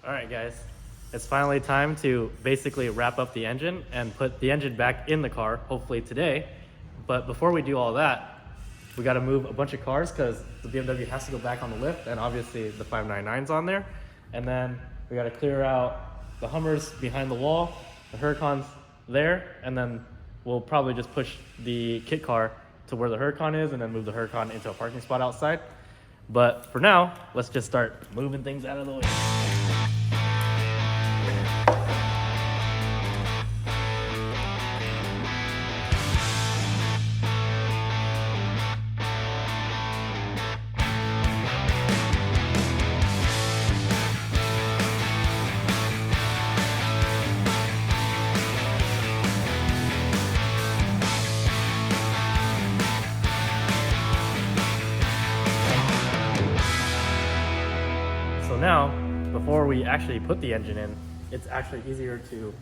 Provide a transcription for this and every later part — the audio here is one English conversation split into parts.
Alright guys, it's finally time to basically wrap up the engine and put the engine back in the car, hopefully today. But before we do all that, we got to move a bunch of cars because the BMW has to go back on the lift, and obviously the 599's on there. And then we got to clear out the Hummers behind the wall, the Huracan's there, and then we'll probably just push the kit car to where the Huracan is and then move the Huracan into a parking spot outside. But for now, let's just start moving things out of the way. So now, before we actually put the engine in, it's actually easier to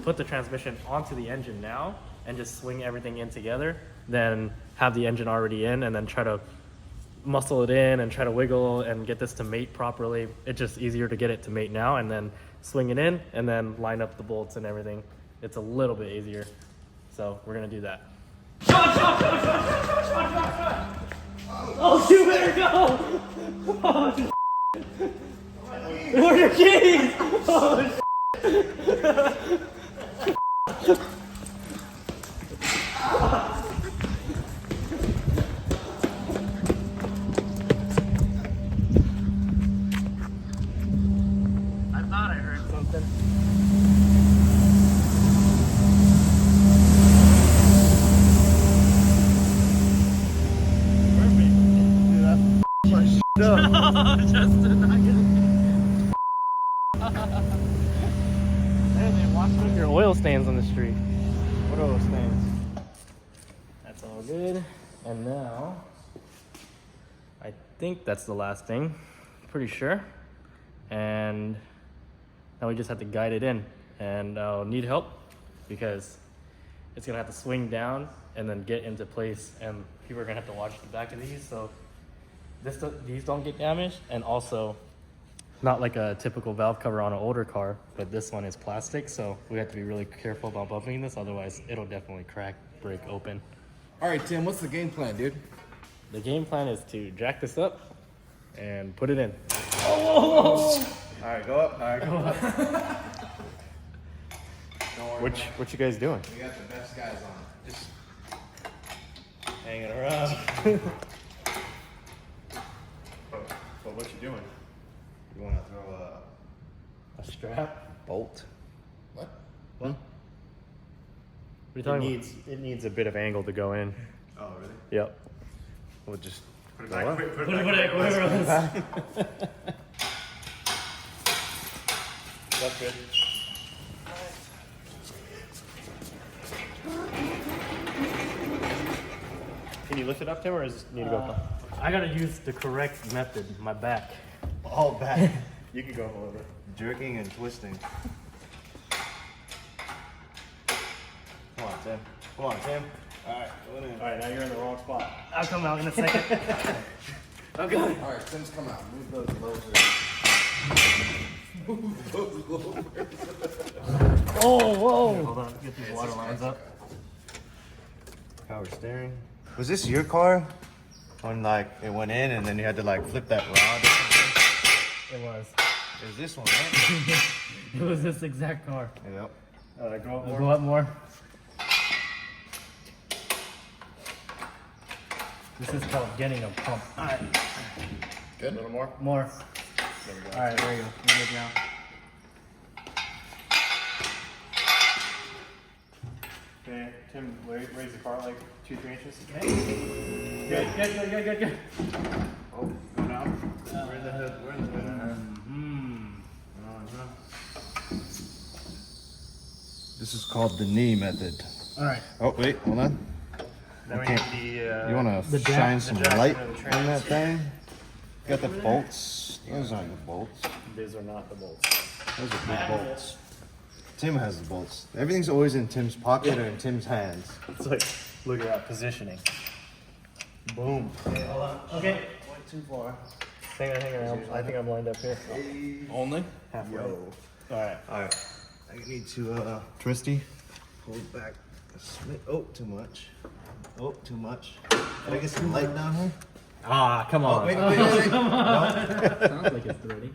put the transmission onto the engine now and just swing everything in together than have the engine already in and then try to muscle it in and try to wiggle and get this to mate properly. It's just easier to get it to mate now and then swing it in and then line up the bolts and everything. It's a little bit easier. So we're gonna do that. Shot! Oh, you better go! Oh, where are your keys? Oh, I thought I heard something. Perfect. Dude, that's Justin, not gonna. Watch your oil stains on the street. What oil stains? That's all good. And now, I think that's the last thing. Pretty sure. And now we just have to guide it in. And I'll need help because it's gonna have to swing down and then get into place. And people are gonna have to watch the back of these so these don't get damaged. And also, not like a typical valve cover on an older car, but this one is plastic, so we have to be really careful about bumping this, otherwise it'll definitely crack, break open. All right, Tim, what's the game plan, dude? The game plan is to jack this up and put it in. Oh! All right, go up. All right, go up. Don't worry. What you guys doing? We got the best guys on. Just Hanging around. but what you doing? You want to throw A strap? bolt? What? What? What are you talking about? It needs a bit of angle to go in. Oh, really? Yep. We'll just Put it go back. up. Put Put it That's good. Can you lift it up, Tim, or does it need to go up? I gotta use the correct method, my back. All back. You can go over. Jerking and twisting. Come on, Tim. Come on, Tim. All right, go in. All right, now you're in the wrong spot. I'll come out in a second. Okay. All right, Tim's come out. Move those loafers. Move those loafers. Oh, whoa. Hold on, get these water lines up. Power steering. Was this your car? When like it went in and then you had to like flip that rod or something? It was. It was this one, right? It was this exact car. Yep. Go up more. Go up more. This is called getting a pump. All right. Good. A little more? More. There we go. All right, there you go. You're good now. Okay, Tim, raise the car like 2-3 inches. Good. Oh, go down. We're in the hood. We're in the hood. This is called the knee method. All right. Oh, wait, hold on. Then we Okay. need the. You want The to jack- shine the some jack light and the on that trans. thing? Got the bolts. Those aren't the bolts. These are not the bolts. Those are big bolts. Tim has the bolts. Everything's always in Tim's pocket or in Tim's hands. It's like, look at that positioning. Boom. Okay, hold on. Okay. Went too far. Hang on. I think I'm lined up here. Only? Halfway. Yo. Alright. Alright. I need to, twisty. Hold back. Oh, too much. Oh, too much. Can I get some light down here? Ah, come on. Oh, wait. Sounds like it's ready.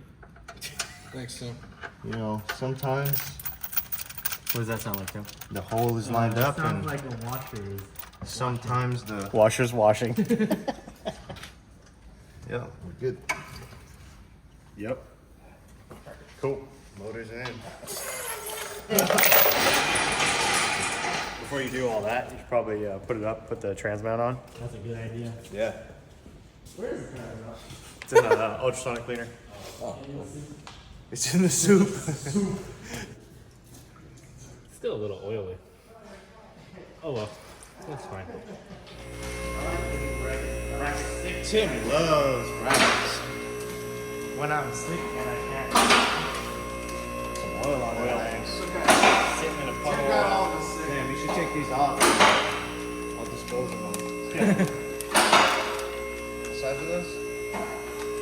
Thanks, Tim. You know, sometimes What does that sound like, Tim? the hole is lined up and like a washer is. sometimes the... Washer's washing. Yeah, we're good. Yep. Cool. Motor's in. Before you do all that, you should probably put the trans mount on. That's a good idea. Yeah. Where is the trans mount? It's in the ultrasonic cleaner. It's in the soup. Still a little oily. Oh well, that's fine. Tim loves rabbits. When I'm sick and I can't Some oil on Oil. it. sit in a puddle. Damn, you should take these off. I'll dispose of them. The size of this?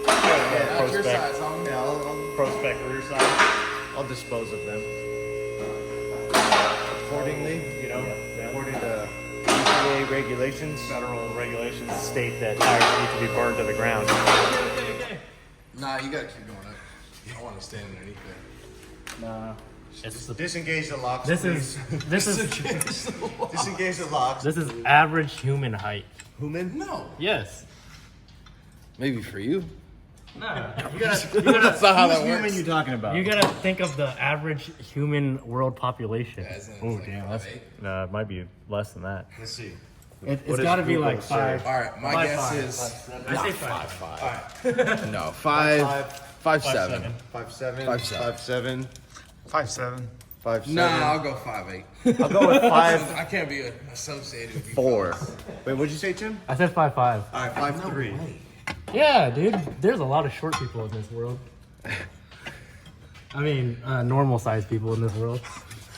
That's your Prospect. size, homie. Yeah, I'll Prospect rear side. I'll dispose of them. Accordingly, You know, according to EPA regulations. federal regulations state that tires need to be burned to the ground. Nah, you gotta keep going up. I wanna stand underneath there. Nah. It's Disengage the locks, this please. is Disengage the locks. this is average human height. Human? No. Yes. Maybe for you. Nah. That's not how that Human works. you talking about? You gotta think of the average human world population. Yeah, isn't it Oh like damn, 5'8"? it might be less than that. Let's see. It's What does gotta be Google like say? 5. Alright, my Five, guess five. is I say 5. no, 5'7". 5'7". 5'7". 5'7". 5'7". No, I'll go 5'8". I'll go with 5'4". I can't be associated with you. Wait, what'd you say, Tim? I said 5'5". Alright, 5'3". Yeah, dude. There's a lot of short people in this world. I mean, normal sized people in this world.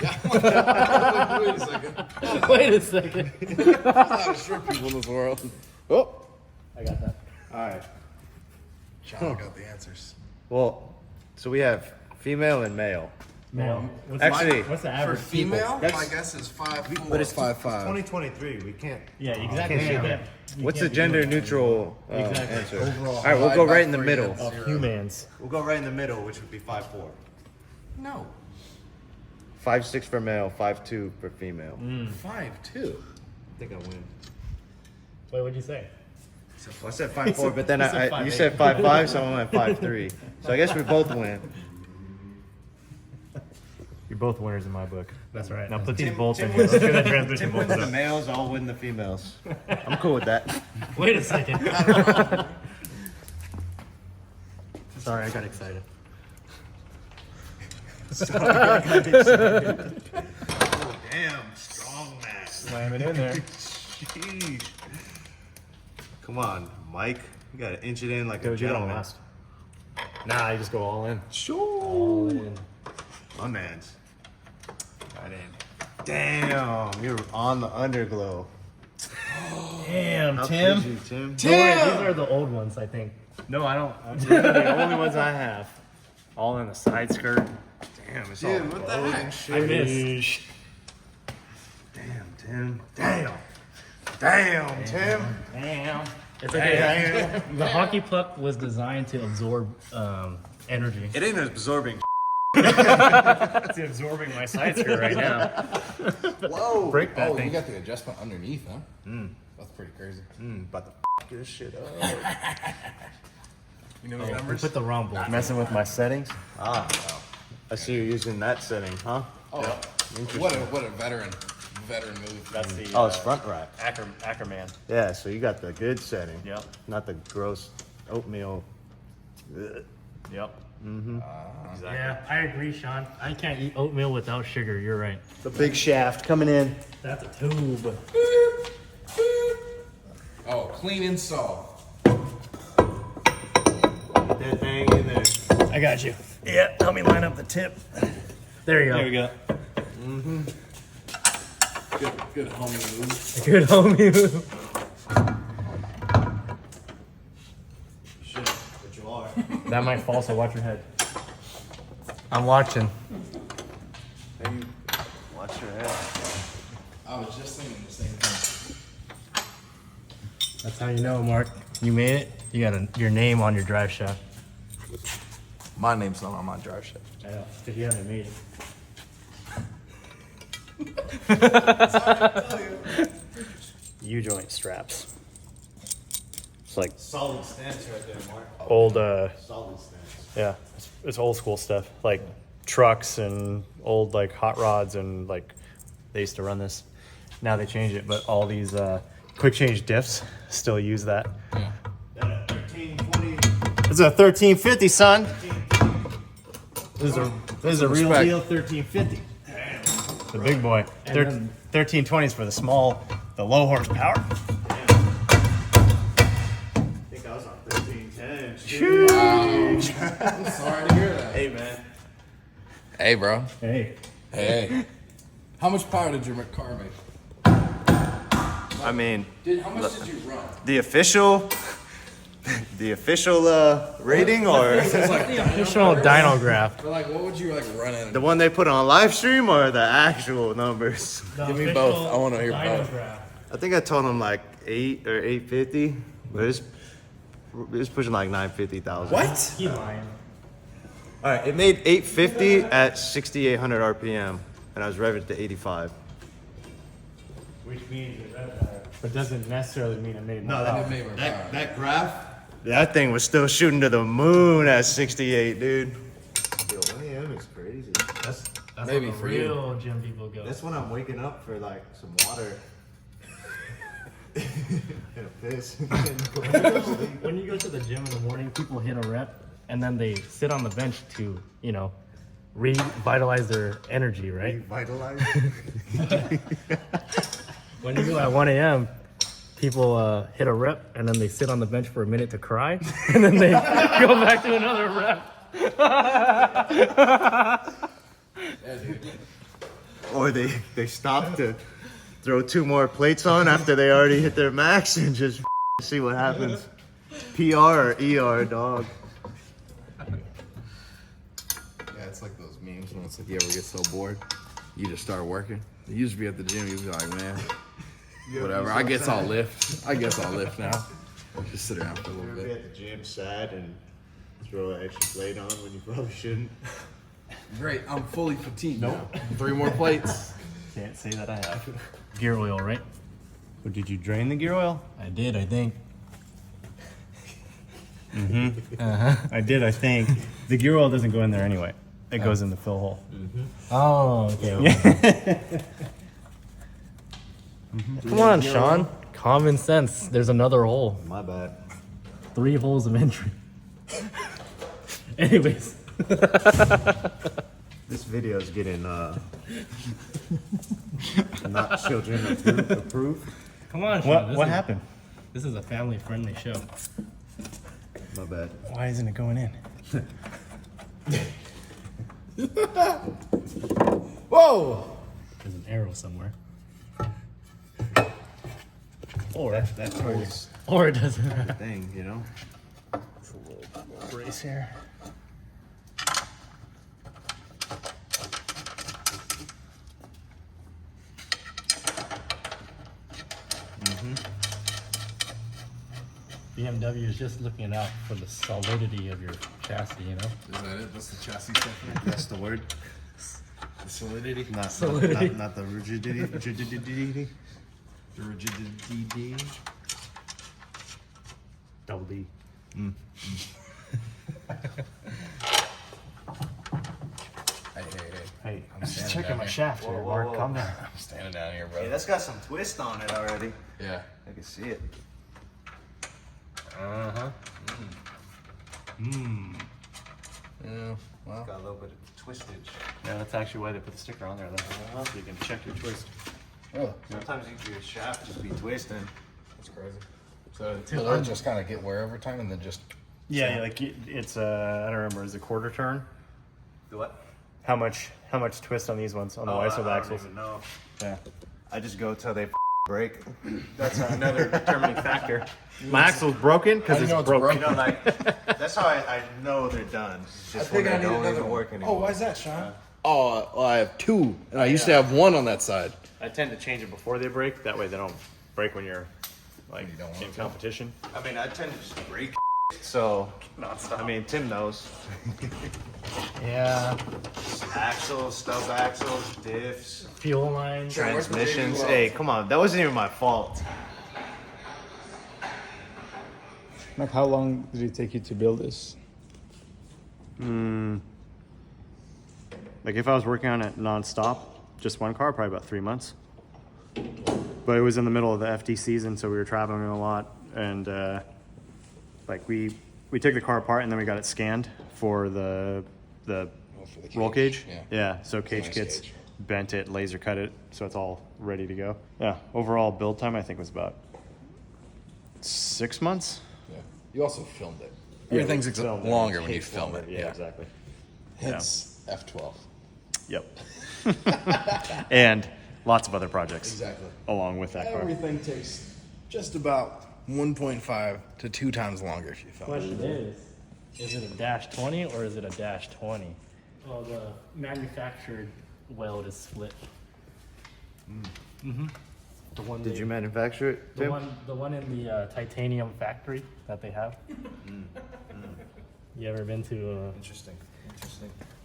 Wait a second. Wait a second. There's a lot of short people in this world. Oh. I got that. Alright. John got the answers. Well, so we have female and male. Male. What's Actually, what's the For average female, That's- my guess is 5'4". But it's 5'5". 2023. We can't. Yeah, exactly. Can't Yeah, say that. You What's the can't be gender looking at neutral Exactly. answer? Overall, Alright, we'll go divide by right in the 3, middle. that's of 0. humans. We'll go right in the middle, which would be 5'4". No. 5'6" for male, 5'2" for female. 5'2". I think I win. Wait, what'd you say? Well, I said 5'4", but then He said you 5'8". said 5'5", so I went 5'3". So I guess we both win. You're both winners in my book. That's right. Now put Tim- these bolts Tim in here. wins- Let's get the transmission Tim wins bolts the up. males, I'll win the females. I'm cool with that. Wait a second. Sorry, I got excited. Oh, damn, strong man. Slam it in there. Sheesh. Come on, Mike. You gotta inch it in like a Dude, you don't gentleman. last. Nah, you just go all in. Sure. My man's. Right in. Damn, you're on the underglow. Damn, How Tim. could you, Tim? Don't worry, these are the old ones, I think. No, I don't. These are the only ones I have. All in the side skirt. Damn, it's Dude, all what the gold heck? and shit. I missed. Damn, Tim. Damn. Damn, Tim. Damn. It's okay. The hockey puck was designed to absorb energy. It ain't absorbing. It's absorbing my side skirt right now. Whoa. Break that Oh, thing. you got the adjustment underneath, huh? That's pretty crazy. About to this shit up. You know the We numbers? put the wrong bolt. Messing with my settings. Ah, I see you're using that setting, huh? Oh, Interesting. what a veteran move. That's the Oh, it's front rack. Ackerman. Yeah, so you got the good setting. Yep. Not the gross oatmeal. Ugh. Yep. Exactly. Yeah, I agree, Sean. I can't eat oatmeal without sugar. You're right. The big shaft coming in. That's a tube. Oh, clean and solve. That thing in there. I got you. Yeah, help me line up the tip. There you go. There we go. Good homie move. Good homie move. Shit, but you are. That might fall, so watch your head. I'm watching. Hey, watch your head. I was just thinking the same thing. That's how you know, Mark. You made it. You got your name on your drive shaft. My name's not on my drive shaft. I know, because you haven't made it. U-joint straps. It's like Solid stance right there, Mark. old, Solid stance. yeah, it's old school stuff. Like trucks and old like hot rods and like they used to run this. Now they change it, but all these quick change diffs still use that. Yeah. 1320. It's a 1350, son. This is a real Respect. deal 1350. The big boy. 1320 is for the small, the low horsepower. I think I was on 1310. I'm sorry to hear that. Hey, man. Hey, bro. Hey. Hey. How much power did your car make? I mean, How much did you run? the official rating or The official dyno graph. Or like, what would you like run in? the one they put on live stream or the actual numbers? Give me both. I wanna hear both. I think I told them like 8 or 850, but it's pushing like 950,000. What? Keep lying. All right, it made 850 at 6,800 RPM, and I was revving to 85. Which means it read better. But doesn't necessarily mean it made more No, power. that graph. That thing was still shooting to the moon at 68, dude. Yo, 1 a.m. is crazy. That's Maybe how the for you. real gym people go. That's when I'm waking up for like some water and a piss. When you go to the gym in the morning, people hit a rep and then they sit on the bench to, you know, revitalize their energy, right? Vitalize. When you go at 1 a.m., people hit a rep and then they sit on the bench for a minute to cry and then they go back to another rep. Or they stop to throw 2 more plates on after they already hit their max and just see what happens. PR or ER, dog. Yeah, it's like those memes when it's like you ever get so bored, you just start working. You used to be at the gym, you'd be like, man, whatever. I guess I'll lift. I guess I'll lift now. Just sit around for a little Ever be bit. at the gym sad and throw an extra plate on when you probably shouldn't? Great, I'm fully fatigued now. 3 more plates. Can't say that I have. Gear oil, right? But did you drain the gear oil? I did, I think. I did, I think. The gear oil doesn't go in there anyway. It goes in the fill hole. Oh, okay. Come on, Sean. Common sense. There's another hole. My bad. 3 holes of entry. Anyways. This video is getting not children approved. Come on, Sean. What happened? This is a family-friendly show. My bad. Why isn't it going in? Whoa! There's an arrow somewhere. Or that's always Or it doesn't. the thing, you know. It's a little brace here. BMW is just looking out for the solidity of your chassis, you know? Is that it? That's the chassis stuff? That's the word. The solidity? Not Solidity. not the rigidity. Rigidity. The rigidity? Double D. Hey. Hey, I'm just standing checking down my here. shaft here, Whoa, Mark. whoa. Calm down. I'm standing down here, bro. Hey, that's got some twist on it already. Yeah. I can see it. Uh-huh. Yeah, well. Got a little bit of twistage. Yeah, that's actually why they put the sticker on there, though. So you can check your twist. Oh, Sometimes your shaft just be twisting. that's crazy. So it'll just kind of get wear over time and then just. Yeah, like it's I don't remember. Is it quarter turn? The what? How much twist on these ones on the I Weissel don't axles? even know. Yeah. I just go till they brake. That's another determining factor. My axle's broken because it's broken. You know, like that's how I know they're done. It's just when they don't even work anymore. Oh, why is that, Sean? Oh, well, I have two, and I used to have one on that side. I tend to change it before they break. That way they don't break when you're like in competition. I mean, I tend to just brake. So, I mean, Tim knows. Yeah. Axles, stub axles, diffs, Fuel lines. transmissions. Hey, come on, that wasn't even my fault. Like, how long did it take you to build this? Like if I was working on it non-stop, just one car, probably about 3 months. But it was in the middle of the FD season, so we were traveling a lot, and like we took the car apart and then we got it scanned for the roll cage. Yeah. So cage nice kits, cage. bent it, laser cut it, so it's all ready to go. Yeah. Overall build time I think was about 6 months. Yeah. You also filmed it. Yeah, Everything's we filmed it. longer when you Takes film longer. it. Yeah, exactly. Hence F12. Yep. And lots of other projects Exactly. along with that car. Everything takes just about 1.5 to 2 times longer if you film it. Question is it a dash 20 or is it a dash 20? Well, the manufactured weld is split. The one Did you manufacture it, Tim? the one in the titanium factory that they have. You ever been to Interesting.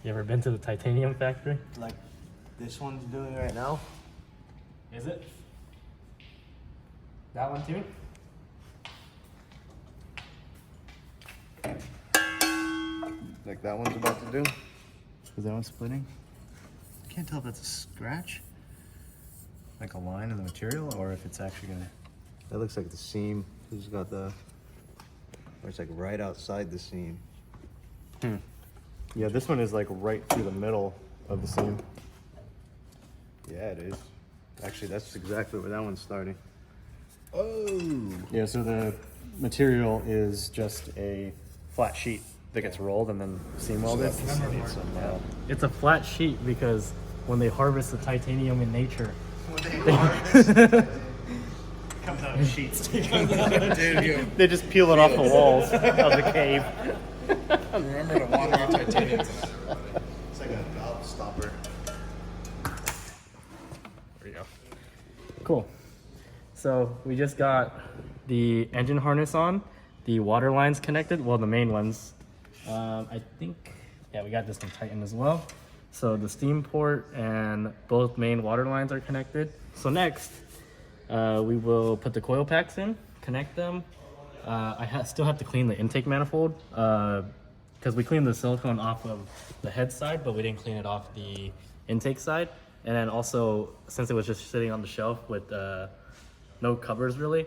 you ever been to the titanium factory? Like this one's doing right now. Is it? That one too? Like that one's about to do. Is that one splitting? I can't tell if that's a scratch, like a line in the material, or if it's actually gonna. That looks like the seam. It's got the. Or it's like right outside the seam. Yeah, this one is like right through the middle of the seam. Yeah, it is. Actually, that's exactly where that one's starting. Oh. Yeah, so the material is just a flat sheet that gets rolled and then seam welded. It's a flat sheet because when they harvest the titanium in nature, comes out in sheets. They just peel it off the walls of the cave. Remember to water your titanium tonight, everybody. It's like a valve stopper. There you go. Cool. So we just got the engine harness on, the water lines connected, well, the main ones. I think, yeah, we got this one tightened as well. So the steam port and both main water lines are connected. So next, we will put the coil packs in, connect them. I still have to clean the intake manifold because we cleaned the silicone off of the head side, but we didn't clean it off the intake side. And then also, since it was just sitting on the shelf with no covers really,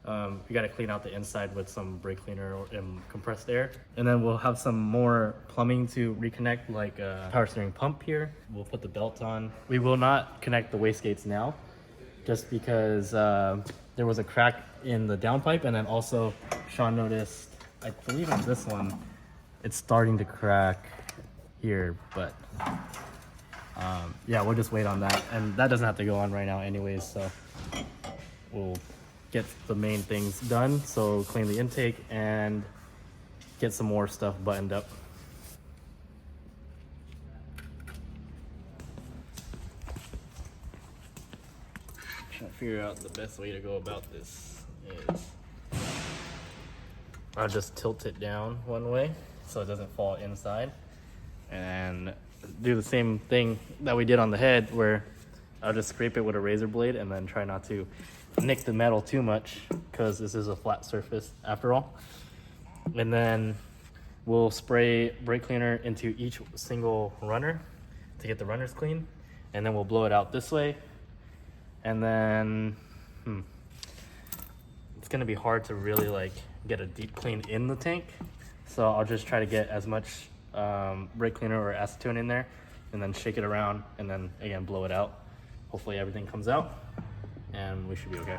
we got to clean out the inside with some brake cleaner and compressed air. And then we'll have some more plumbing to reconnect, like a power steering pump here. We'll put the belt on. We will not connect the wastegates now, just because there was a crack in the downpipe, and then also Sean noticed, I believe on this one, it's starting to crack here, but yeah, we'll just wait on that. And that doesn't have to go on right now anyways, so we'll get the main things done. So clean the intake and get some more stuff buttoned up. Trying to figure out the best way to go about this is I'll just tilt it down one way so it doesn't fall inside, and do the same thing that we did on the head where I'll just scrape it with a razor blade and then try not to nick the metal too much because this is a flat surface after all. And then we'll spray brake cleaner into each single runner to get the runners clean, and then we'll blow it out this way. And then it's gonna be hard to really like get a deep clean in the tank, so I'll just try to get as much brake cleaner or acetone in there and then shake it around and then again blow it out. Hopefully everything comes out and we should be okay.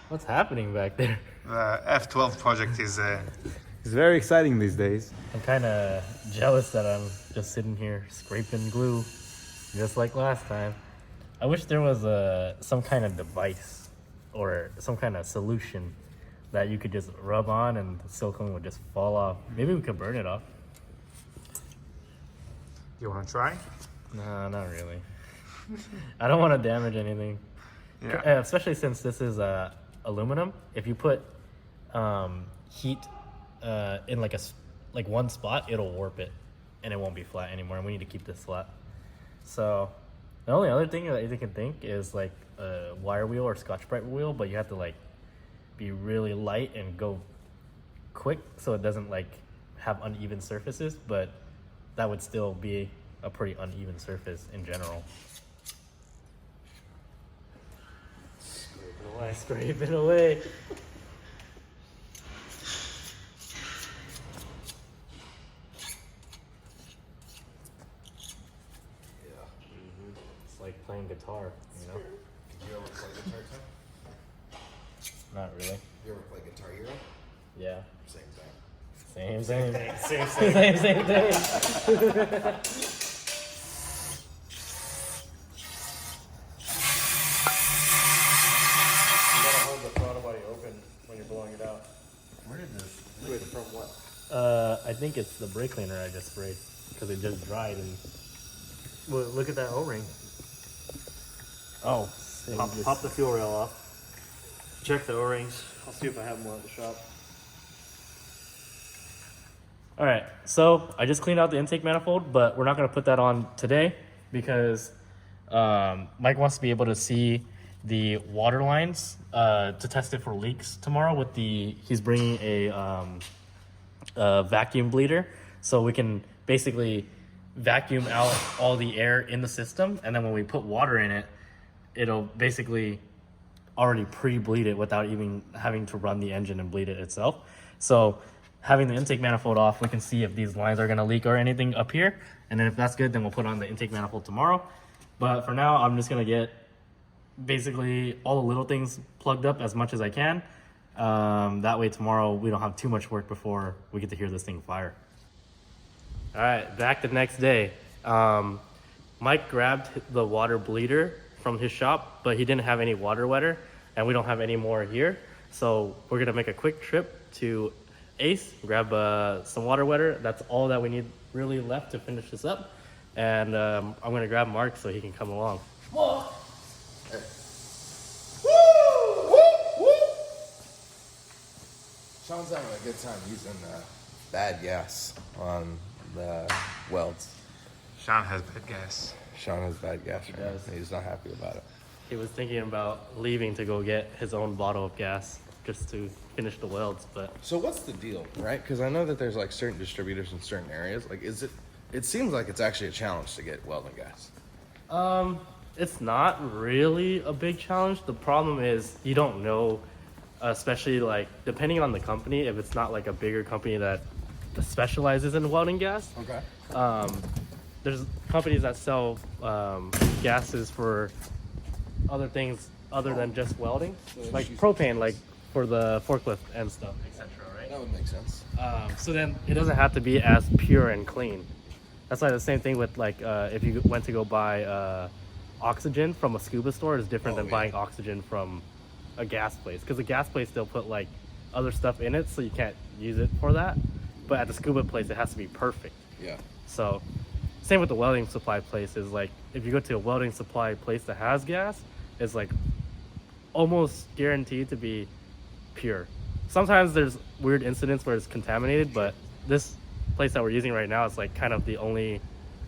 What's happening back there? F12 project is very exciting these days. I'm kind of jealous that I'm just sitting here scraping glue just like last time. I wish there was some kind of device or some kind of solution that you could just rub on and the silicone would just fall off. Maybe we could burn it off. You want to try? No, not really. I don't want to damage anything. Yeah. Especially since this is aluminum. If you put heat in like one spot, it'll warp it and it won't be flat anymore, and we need to keep this flat. So the only other thing that you can think is like a wire wheel or Scotch-Brite wheel, but you have to like be really light and go quick so it doesn't like have uneven surfaces, but that would still be a pretty uneven surface in general. Scrape it away. It's like playing guitar, you know? Did you ever play Guitar Tech? Not really. You ever play Guitar Hero? Yeah. Same thing. Same thing. You gotta hold the throttle body open when you're blowing it out. Where did this? Wait, from what? I think it's the brake cleaner I just sprayed because it just dried and. Well, look at that O-ring. Oh, Pop the fuel rail off. Check the O-rings. I'll see if I have more at the shop. All right, so I just cleaned out the intake manifold, but we're not gonna put that on today because Mike wants to be able to see the water lines to test it for leaks tomorrow. He's bringing a vacuum bleeder, so we can basically vacuum out all the air in the system, and then when we put water in it, it'll basically already pre-bleed it without even having to run the engine and bleed it itself. So having the intake manifold off, we can see if these lines are going to leak or anything up here, and then if that's good, then we'll put on the intake manifold tomorrow. But for now, I'm just going to get basically all the little things plugged up as much as I can. That way tomorrow we don't have too much work before we get to hear this thing fire. All right, back the next day. Mike grabbed the water bleeder from his shop, but he didn't have any water wetter, and we don't have any more here. So we're gonna make a quick trip to Ace, grab some water wetter. That's all that we need really left to finish this up. And I'm gonna grab Mark so he can come along. Sean's having a good time using bad gas on the welds. Sean has bad gas. Sean has bad gas right now. does. He's not happy about it. He was thinking about leaving to go get his own bottle of gas just to finish the welds, but So what's the deal, right? Because I know that there's like certain distributors in certain areas. Like, is it? It seems like it's actually a challenge to get welding gas. it's not really a big challenge. The problem is you don't know, especially like depending on the company, if it's not like a bigger company that specializes in welding gas. Okay. There's companies that sell gases for other things other than just welding, like propane, like for the forklift and stuff, etc. Right? That would make sense. So then it doesn't have to be as pure and clean. That's why the same thing with like if you went to go buy oxygen from a scuba store is different than buying oxygen from a gas place, because the gas place they'll put like other stuff in it, so you can't use it for that. But at the scuba place, it has to be perfect. Yeah. So same with the welding supply place is like if you go to a welding supply place that has gas, it's like almost guaranteed to be pure. Sometimes there's weird incidents where it's contaminated, but this place that we're using right now is like kind of the only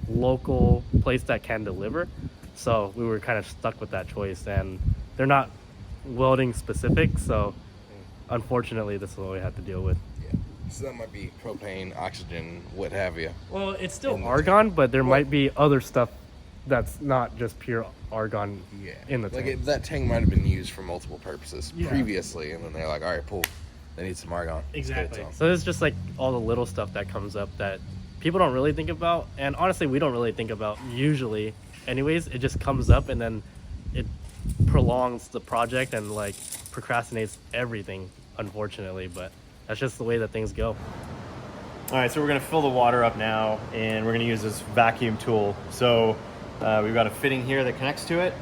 local place that can deliver. So we were kind of stuck with that choice, and they're not welding specific, so unfortunately this is what we had to deal with. Yeah. So that might be propane, oxygen, what have you. Well, it's still argon, but there might be other stuff that's not just pure argon Yeah. in the tank. That tank might have been used for multiple purposes Yeah. previously, and then they're like, all right, cool. They need some argon. Let's get it Exactly. to 'em. So it's just like all the little stuff that comes up that people don't really think about, and honestly we don't really think about usually anyways. It just comes up and then it prolongs the project and like procrastinates everything, unfortunately, but that's just the way that things go. All right, so we're gonna fill the water up now, and we're gonna use this vacuum tool. So We've got a fitting here that connects to it,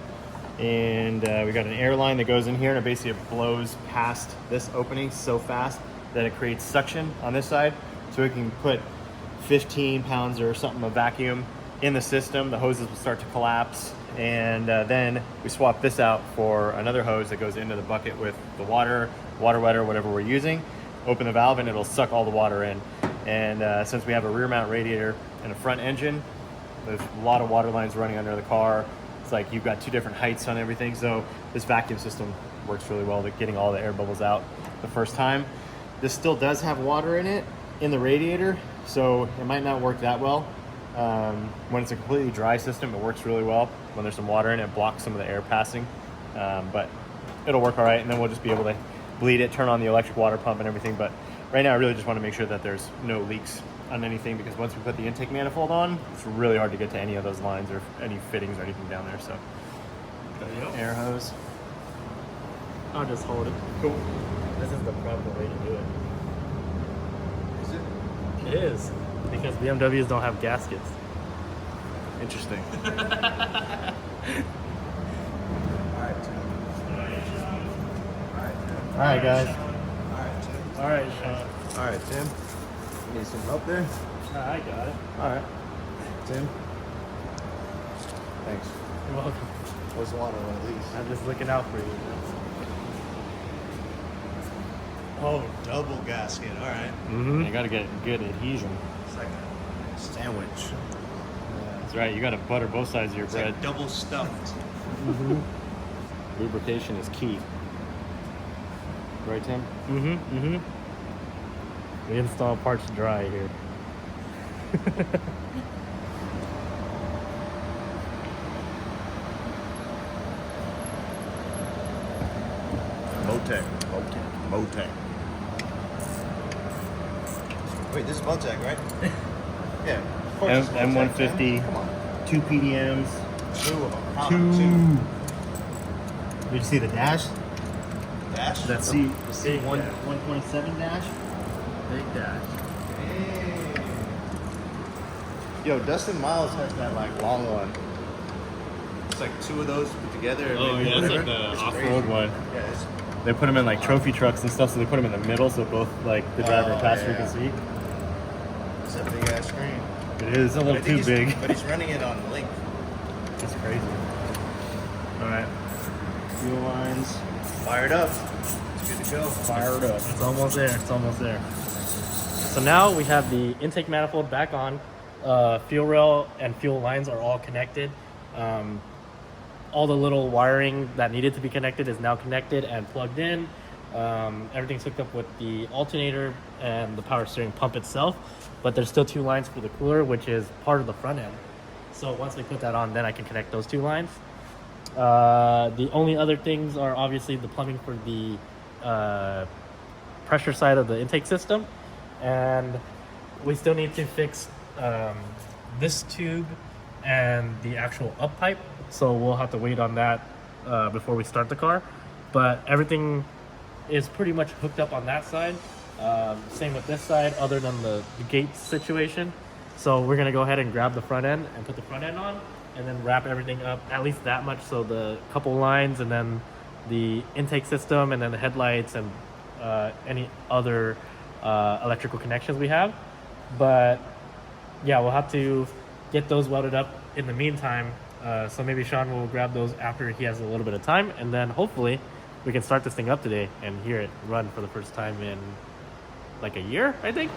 and we've got an air line that goes in here, and it basically blows past this opening so fast that it creates suction on this side, so we can put 15 pounds or something of vacuum in the system. The hoses will start to collapse, and then we swap this out for another hose that goes into the bucket with the water wetter, whatever we're using. Open the valve and it'll suck all the water in. And since we have a rear mount radiator and a front engine, there's a lot of water lines running under the car. It's like you've got two different heights on everything, so this vacuum system works really well at getting all the air bubbles out the first time. This still does have water in it in the radiator, so it might not work that well. When it's a completely dry system, it works really well. When there's some water in it, it blocks some of the air passing, but it'll work all right, and then we'll just be able to bleed it, turn on the electric water pump and everything. But right now I really just want to make sure that there's no leaks on anything, because once we put the intake manifold on, it's really hard to get to any of those lines or any fittings or anything down there. So air hose, I'll just hold it. Cool. This is the proper way to do it. Is it? It is, because BMWs don't have gaskets. Interesting. All right, Tim. All right, guys. All right, Tim. All right, Sean. All right, Tim. Need some help there? I got it. All right, Tim. Thanks. You're welcome. What's one of these? I'm just looking out for you. Oh, double gasket. All right. Mm-hmm. You got to get good adhesion. It's like a sandwich. That's right. You got to butter both sides of your It's bread. like double stuffed. Lubrication is key. Right, Tim? Mm-hmm. Mm-hmm. We install parts dry here. Motec. Motec. Wait, this is Motec, right? Yeah. Of course it's Motec, M150. man. Come on. 2 PDMs. Two of them. Count Two. them. Did you see the dash? Two. Dash. That C127 dash? Big dash. Hey. Yo, Dustin Miles has that like long one. It's like two of those put together. And Oh, maybe yeah, it's whatever. like the It's off-road crazy. one. Yeah, it's They put them in like trophy trucks and stuff, so they put them in the middle so both like the driver and Oh, passenger yeah. can see. It's a big ass screen. It is a But I little think too he's- big. But he's running it on link. That's crazy. All right. Fuel lines. Fired up. It's good to go. Fired up. It's almost there. It's almost there. So now we have the intake manifold back on. Fuel rail and fuel lines are all connected. All the little wiring that needed to be connected is now connected and plugged in. Everything's hooked up with the alternator and the power steering pump itself, but there's still two lines for the cooler, which is part of the front end. So once we put that on, then I can connect those two lines. The only other things are obviously the plumbing for the pressure side of the intake system, and we still need to fix this tube and the actual up pipe, so we'll have to wait on that before we start the car. But everything is pretty much hooked up on that side. Same with this side, other than the gate situation. So we're gonna go ahead and grab the front end and put the front end on, and then wrap everything up at least that much, so the couple lines and then the intake system and then the headlights and any other electrical connections we have. But yeah, we'll have to get those welded up in the meantime. So maybe Sean will grab those after he has a little bit of time, and then hopefully we can start this thing up today and hear it run for the first time in like a year, I think.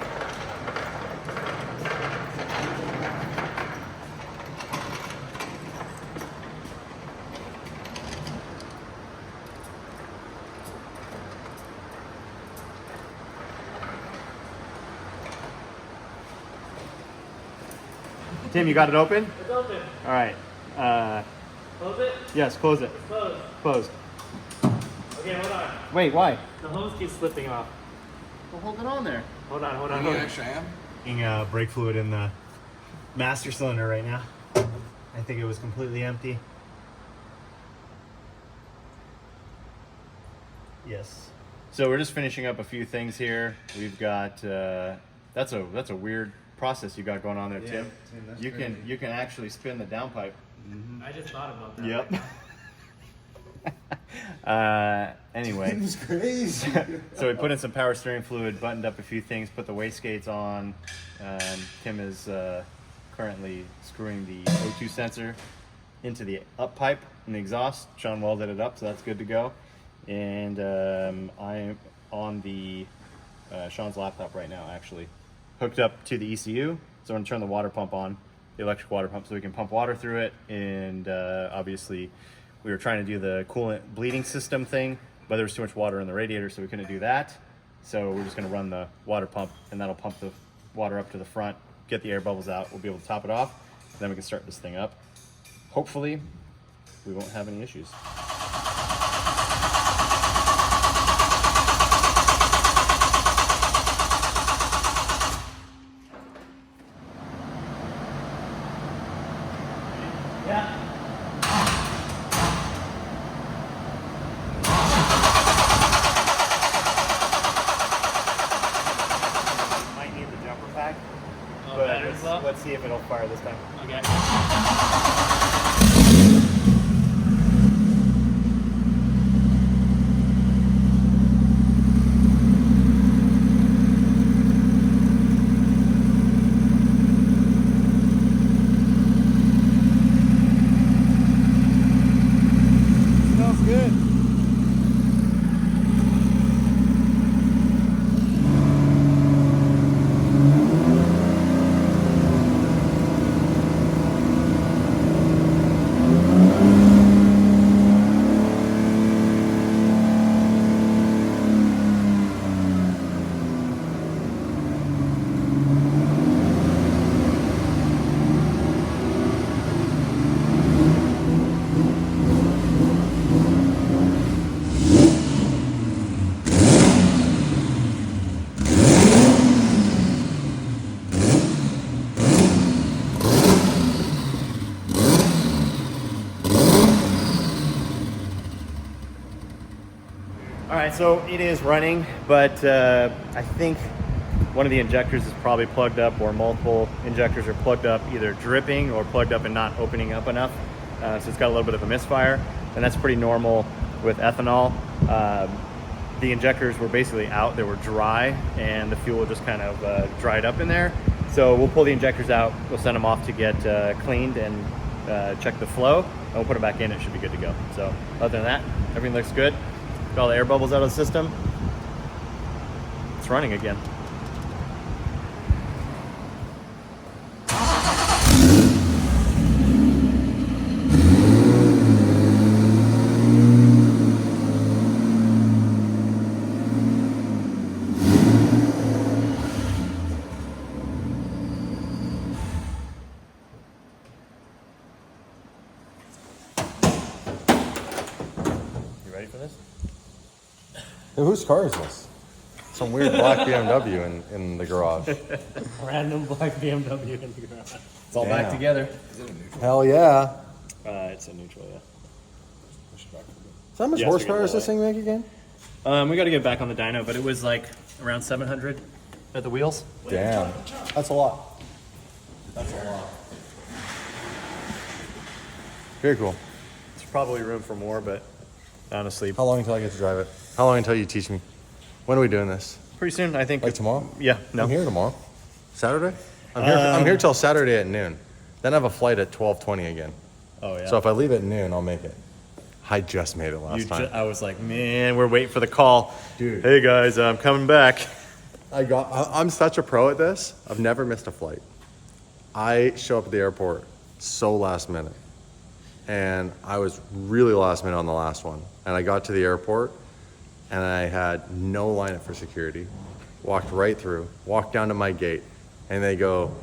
Tim, you got it open? It's open. All right. Close it? Yes, close it. It's closed. Closed. Okay, hold on. Wait, why? The hose keeps slipping off. Well, hold it on there. Hold on, hold on, You hold on. actually am? Getting brake fluid in the master cylinder right now. I think it was completely empty. Yes. So we're just finishing up a few things here. We've got that's a weird process you got going on there, Tim. Tim, that's You crazy. can actually spin the downpipe I just thought about that. Yep. Anyway, was crazy. so we put in some power steering fluid, buttoned up a few things, put the waste gates on. Tim is currently screwing the O2 sensor into the up pipe in the exhaust. Sean welded it up, so that's good to go. And I'm on the Sean's laptop right now, actually, hooked up to the ECU. So I'm gonna turn the water pump on, the electric water pump, so we can pump water through it. And obviously, we were trying to do the coolant bleeding system thing, but there was too much water in the radiator, so we couldn't do that. So we're just gonna run the water pump, and that'll pump the water up to the front, get the air bubbles out. We'll be able to top it off, and then we can start this thing up. Hopefully, we won't have any issues. Yeah. Might need the jumper pack, but let's see if it'll fire this time. Okay. Smells good. All right, so it is running, but I think one of the injectors is probably plugged up, or multiple injectors are plugged up, either dripping or plugged up and not opening up enough. So it's got a little bit of a misfire, and that's pretty normal with ethanol. The injectors were basically out, they were dry, and the fuel just kind of dried up in there. So we'll pull the injectors out, we'll send them off to get cleaned and check the flow, and we'll put them back in, it should be good to go. So other than that, everything looks good. Got all the air bubbles out of the system. It's running again. You ready for this? Hey, whose car is this? Some weird black BMW in the garage. Random black BMW in the garage. It's all back Damn. together. Hell yeah. It's a neutral, yeah. So how much Yes, we horsepower got does this that thing make again? We got to get back on the dyno, but it was like around 700 at the wheels. Damn. That's a lot. That's a lot. Very cool. There's probably room for more, but honestly, How long until I get to drive it? How long until you teach me? When are we doing this? pretty soon, I think. Like tomorrow? Yeah, no. I'm here tomorrow. Saturday? I'm here till Saturday at noon. Then I have a flight at 12:20 again. Oh, yeah. So if I leave at noon, I'll make it. I just made it last time. I was like, man, we're waiting for the call. Dude. Hey, guys, I'm coming back. I'm such a pro at this. I've never missed a flight. I show up at the airport so last minute. And I was really last minute on the last one. And I got to the airport and I had no lineup for security. Walked right through, walked down to my gate, and they go,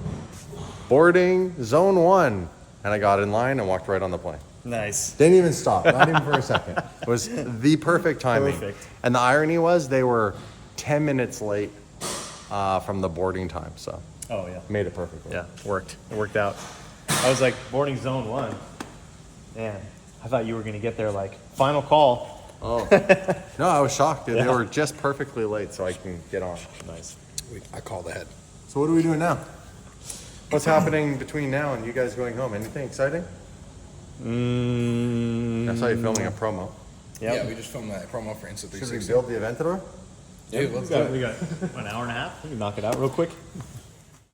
boarding zone 1. And I got in line and walked right on the plane. Nice. Didn't even stop, not even for a second. It was the perfect timing. Perfect. And the irony was they were 10 minutes late from the boarding time, so Oh, yeah. made it perfectly. Yeah, worked. It worked out. I was like, boarding zone 1. Man, I thought you were going to get there like, final call. Oh. No, I was shocked, dude. Yeah. They were just perfectly late so I can get on. Nice. I called ahead. So what are we doing now? What's happening between now and you guys going home? Anything exciting? I saw you filming a promo. Yep. Yeah, we just filmed that promo for Insta Should we 360. build the Aventador? Dude, let's do it. We got an hour and a half. We can knock it out real quick.